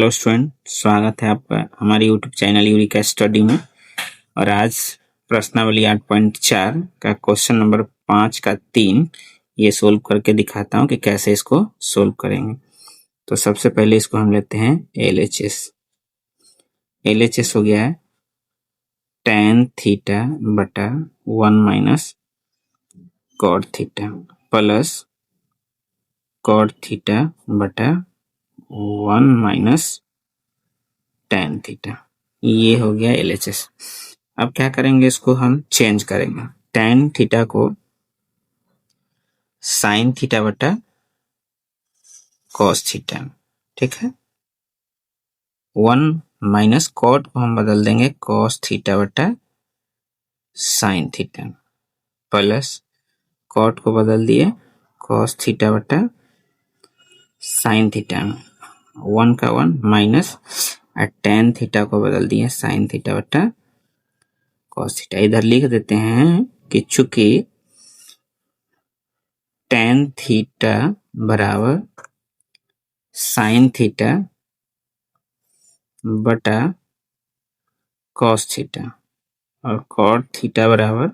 Hello student, स्वागत है आपका हमारे यूट्यूब चैनल यूरिका स्टडी में। और आज प्रश्नावली 8.4 का क्वेश्चन नंबर 5 का 3 ये सोल्व करके दिखाता हूँ कि कैसे इसको सोल्व करेंगे। तो सबसे पहले इसको हम लेते हैं LHS। LHS हो गया है tan थीटा बटा 1 minus cot theta plus cot theta बटा 1 माइनस tan थीटा। ये हो गया LHS। अब क्या करेंगे, इसको हम चेंज करेंगे। tan थीटा को sin थीटा बटा cos थीटा, ठीक है। 1 माइनस कॉट को हम बदल देंगे cos थीटा बटा sin थीटा प्लस कॉट को बदल दिए cos थीटा बटा sin थीटा में 1 का 1 माइनस और tan थीटा को बदल दिए sin थीटा बटा cos थीटा। इधर लिख देते हैं कि चूंकि tan थीटा बराबर sin थीटा बटा cos थीटा और cot थीटा बराबर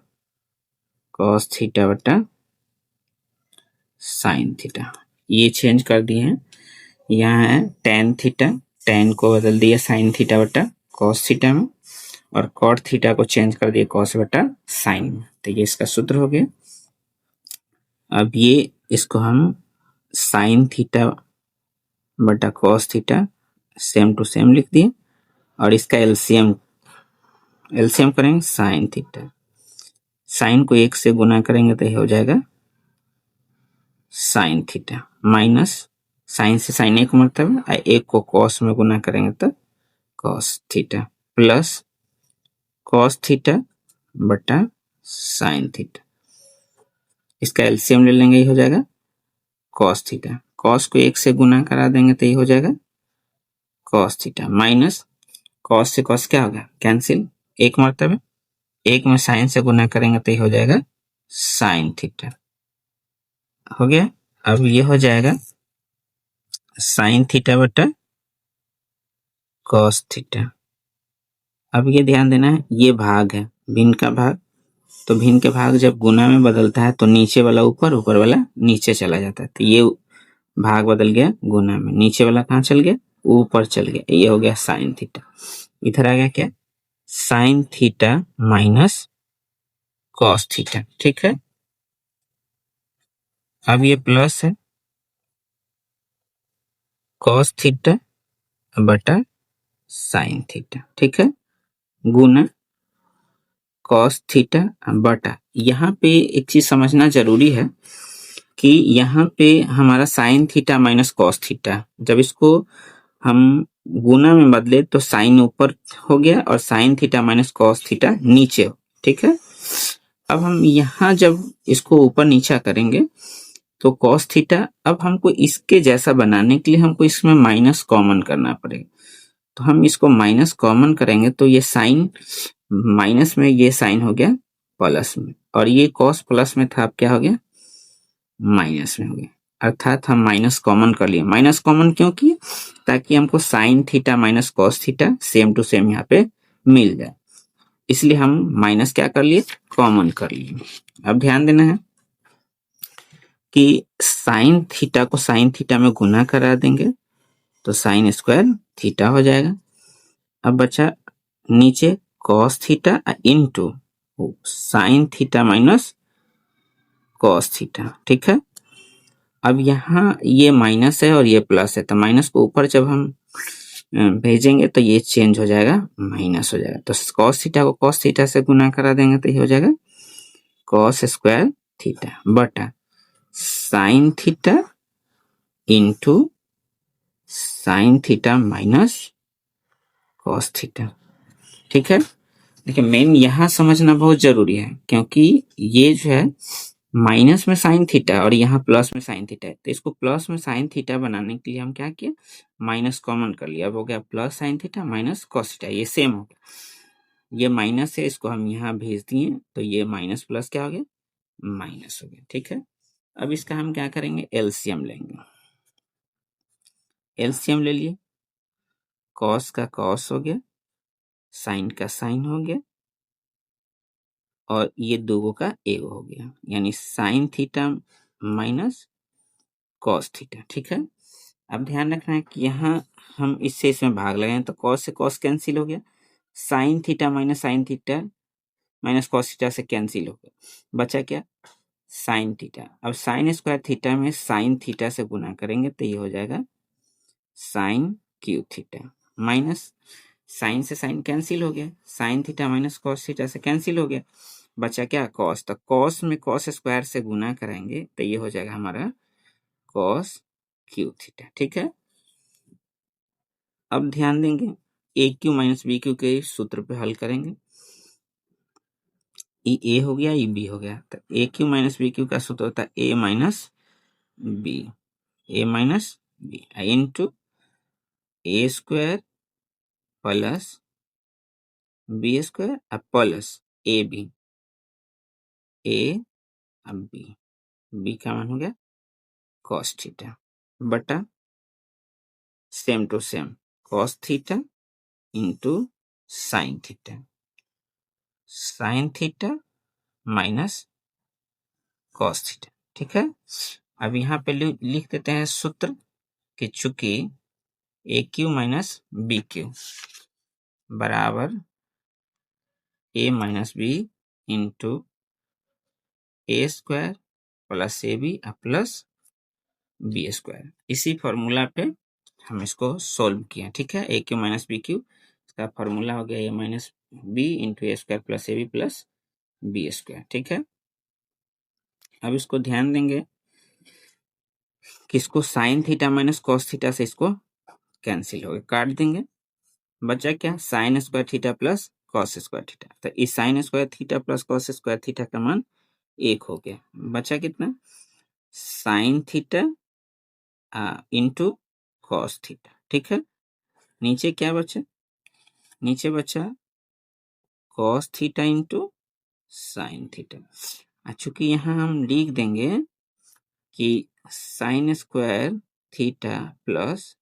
cos थीटा बटा sin थीटा, ये चेंज कर दिए हैं। यहाँ है tan थीटा, tan को बदल दिया sin थीटा बटा cos थीटा में और cot थीटा को चेंज कर दिया cos बटा sin में। तो ये इसका सूत्र हो गया। अब ये इसको हम sin थीटा बटा cos theta same to same लिख दिए और इसका एलसीएम करेंगे sin थीटा। sin को 1 से गुना करेंगे तो ये हो जाएगा sin थीटा माइनस sin से sin 1 मतलब है, 1 को cos में गुना करेंगे तो cos theta plus cos theta बटा sin थीटा। इसका एलसीएम ले लेंगे, ये हो जाएगा cos थीटा। cos को 1 से गुना करा देंगे तो ये हो जाएगा cos थीटा माइनस cos से cos क्या होगा, कैंसिल, 1 मतलब 1 में sin से गुना करेंगे तो ये हो जाएगा sin थीटा। हो गया। अब ये हो जाएगा sin थीटा बटा cos थीटा। अब ये ध्यान देना है, ये भाग है भिन्न का भाग, तो भिन्न के भाग जब गुना में बदलता है तो नीचे वाला ऊपर, ऊपर वाला नीचे चला जाता है। तो ये भाग बदल गया गुना में, नीचे वाला कहाँ चल गया, ऊपर चल गया। ये हो गया sin थीटा। इधर आ गया क्या, sin theta minus cos theta, ठीक है। अब ये प्लस है cos थीटा बटा sin थीटा, ठीक है, गुना cos थीटा बटा, यहाँ पे एक चीज समझना जरूरी है कि यहाँ पे हमारा sin theta minus cos theta, जब इसको हम गुना में बदले तो sin ऊपर हो गया और sin theta minus cos theta नीचे हो, ठीक है। अब हम यहाँ जब इसको ऊपर नीचा करेंगे तो cos थीटा, अब हमको इसके जैसा बनाने के लिए हमको इसमें माइनस कॉमन करना पड़ेगा। तो हम इसको माइनस कॉमन करेंगे तो ये साइन माइनस में, ये साइन हो गया प्लस में, और ये cos प्लस में था, अब क्या हो गया माइनस में हो गया। अर्थात हम माइनस कॉमन कर लिए। माइनस कॉमन क्यों किए, ताकि हमको sine theta minus cos theta same to same यहाँ पे मिल जाए, इसलिए हम माइनस क्या कर लिए, कॉमन कर लिए। अब ध्यान देना है कि साइन थीटा को साइन थीटा में गुना करा देंगे तो साइन स्क्वायर थीटा हो जाएगा। अब बचा नीचे cos theta into sine theta minus cos theta, ठीक है। अब यहाँ ये माइनस है और ये प्लस है, तो माइनस को ऊपर जब हम भेजेंगे तो ये चेंज हो जाएगा, माइनस हो जाएगा। तो cos थीटा को cos थीटा से गुना करा देंगे तो ये हो जाएगा cos स्क्वायर थीटा बटा sine theta into sine theta minus cos theta, ठीक है। देखिए मेन यहाँ समझना बहुत जरूरी है, क्योंकि ये जो है माइनस में साइन थीटा और यहाँ प्लस में साइन थीटा है, तो इसको प्लस में साइन थीटा बनाने के लिए हम क्या किए, माइनस कॉमन कर लिया। अब हो गया plus sine theta minus cos theta, ये सेम हो गया। ये माइनस है, इसको हम यहाँ भेज दिए तो ये माइनस प्लस क्या हो गया, माइनस हो गया, ठीक है। अब इसका हम क्या करेंगे, एलसीएम लेंगे। एलसीएम ले लिए कॉस का कॉस हो गया, साइन का साइन हो गया, और ये दोगों का एक हो गया, यानी sign theta minus cos theta. ठीक है, अब ध्यान रखना है कि यहाँ हम इससे इसमें भाग लगाएं तो कॉस से कॉस कैंसिल हो गया, sine theta minus cos theta से कैंसिल हो गया, बचा क्या, साइन थीटा। अब साइन स्क्वायर थीटा में साइन थीटा से गुना करेंगे तो ये हो जाएगा sine cube theta, minus sine से साइन कैंसिल हो गया, sine theta minus cos theta से कैंसिल हो गया, बचा क्या, कॉस। तो कॉस में कॉस स्क्वायर से गुना करेंगे तो ये हो जाएगा हमारा कॉस क्यू थीटा। ठीक है, अब ध्यान देंगे ए क्यू माइनस बी क्यू के सूत्र पे हल करेंगे। ए हो गया, ई बी हो गया, तो a cube minus b cube का सूत्र होता है a minus b, into a square plus b square plus a b, a अब बी का मान हो गया कॉस थीटा बटा same to same cos theta into sine theta minus cos theta. ठीक है, अब यहाँ पे लिख देते हैं सूत्र कि चूंकि a cube minus b cube बराबर a minus b into a square plus a b plus b square, इसी फॉर्मूला पे हम इसको सोल्व किया। ठीक है, a cube minus b cube इसका फॉर्मूला हो गया a minus b into a square plus a b plus b square. ठीक है, अब इसको ध्यान देंगे कि इसको sine theta minus cos theta से इसको कैंसिल हो गया, काट देंगे, बचा क्या, sign square theta plus cos square theta. तो इस sign square theta plus cos square theta का मान 1 हो गया, बचा कितना, sign theta into cos theta. ठीक है, नीचे क्या बचा, नीचे बचा cos theta into sine theta. चूंकि यहाँ हम लिख देंगे कि sign square theta plus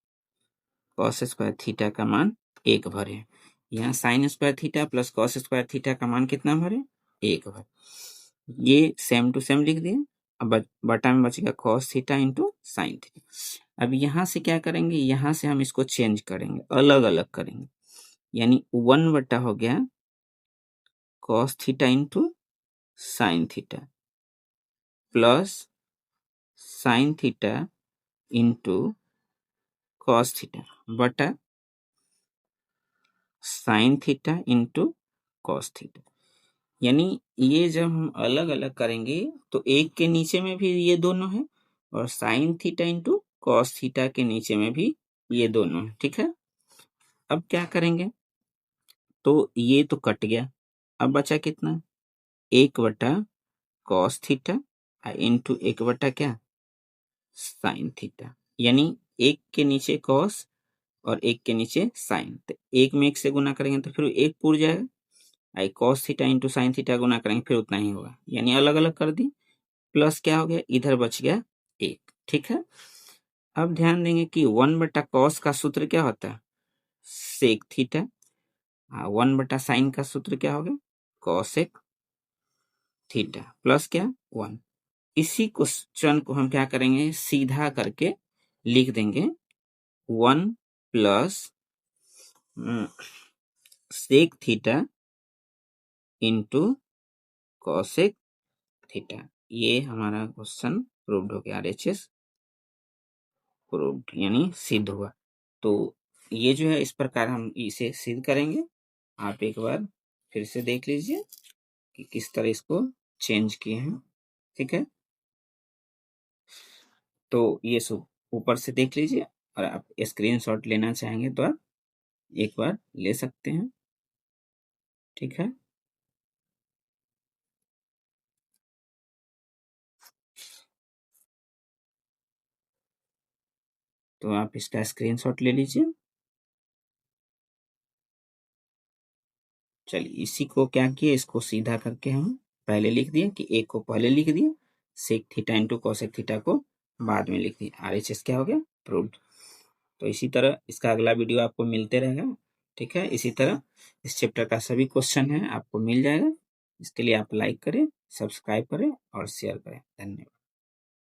cos square theta का मान 1 भरे, यहाँ sign square theta plus cos square theta का मान कितना भरे, 1 भरे, ये सेम टू सेम लिख दिए। अब बटा में बचेगा cos theta into sine theta. अब यहाँ से क्या करेंगे, यहाँ से हम इसको चेंज करेंगे, अलग अलग करेंगे, यानी 1 बटा हो गया cos theta into sine theta plus sine theta into cos theta बटा sine theta into cos theta. यानी ये जब हम अलग अलग करेंगे तो एक के नीचे में भी ये दोनों है और sign theta into cos theta के नीचे में भी ये दोनों है। ठीक है, अब क्या करेंगे, तो ये तो कट गया, अब बचा कितना, 1 बटा कॉस थीटा इंटू 1 बटा क्या, साइन थीटा, यानी एक के नीचे कॉस और एक के नीचे साइन, तो एक में एक से गुना करेंगे तो फिर एक पूर जाएगा, आई cos theta into sine theta गुना करेंगे फिर उतना ही होगा, यानी अलग अलग कर दी, प्लस क्या हो गया, इधर बच गया 1। ठीक है, अब ध्यान देंगे कि 1 बटा कॉस का सूत्र क्या होता है, सेक थीटा, 1 बटा साइन का सूत्र क्या हो गया, कॉसेक थीटा प्लस क्या 1। इसी क्वेश्चन को हम क्या करेंगे, सीधा करके लिख देंगे 1 plus sec theta into cosec theta. ये हमारा क्वेश्चन प्रूव्ड हो गया, RHS प्रूव्ड यानी सिद्ध हुआ। तो ये जो है इस प्रकार हम इसे सिद्ध करेंगे, आप एक बार फिर से देख लीजिए कि किस तरह इसको चेंज किए हैं। ठीक है, तो ये सब ऊपर से देख लीजिए और आप स्क्रीनशॉट लेना चाहेंगे तो आप एक बार ले सकते हैं। ठीक है, तो आप इसका स्क्रीनशॉट ले लीजिए। चलिए इसी को क्या किए, इसको सीधा करके हम पहले लिख दिए कि एक को पहले लिख दिए, sec theta into cosec theta को बाद में लिख दिए, RHS क्या हो गया, प्रूव्ड। तो इसी तरह इसका अगला वीडियो आपको मिलते रहेगा। ठीक है, इसी तरह इस चैप्टर का सभी क्वेश्चन है आपको मिल जाएगा। इसके लिए आप लाइक करें, सब्सक्राइब करें और शेयर करें। धन्यवाद।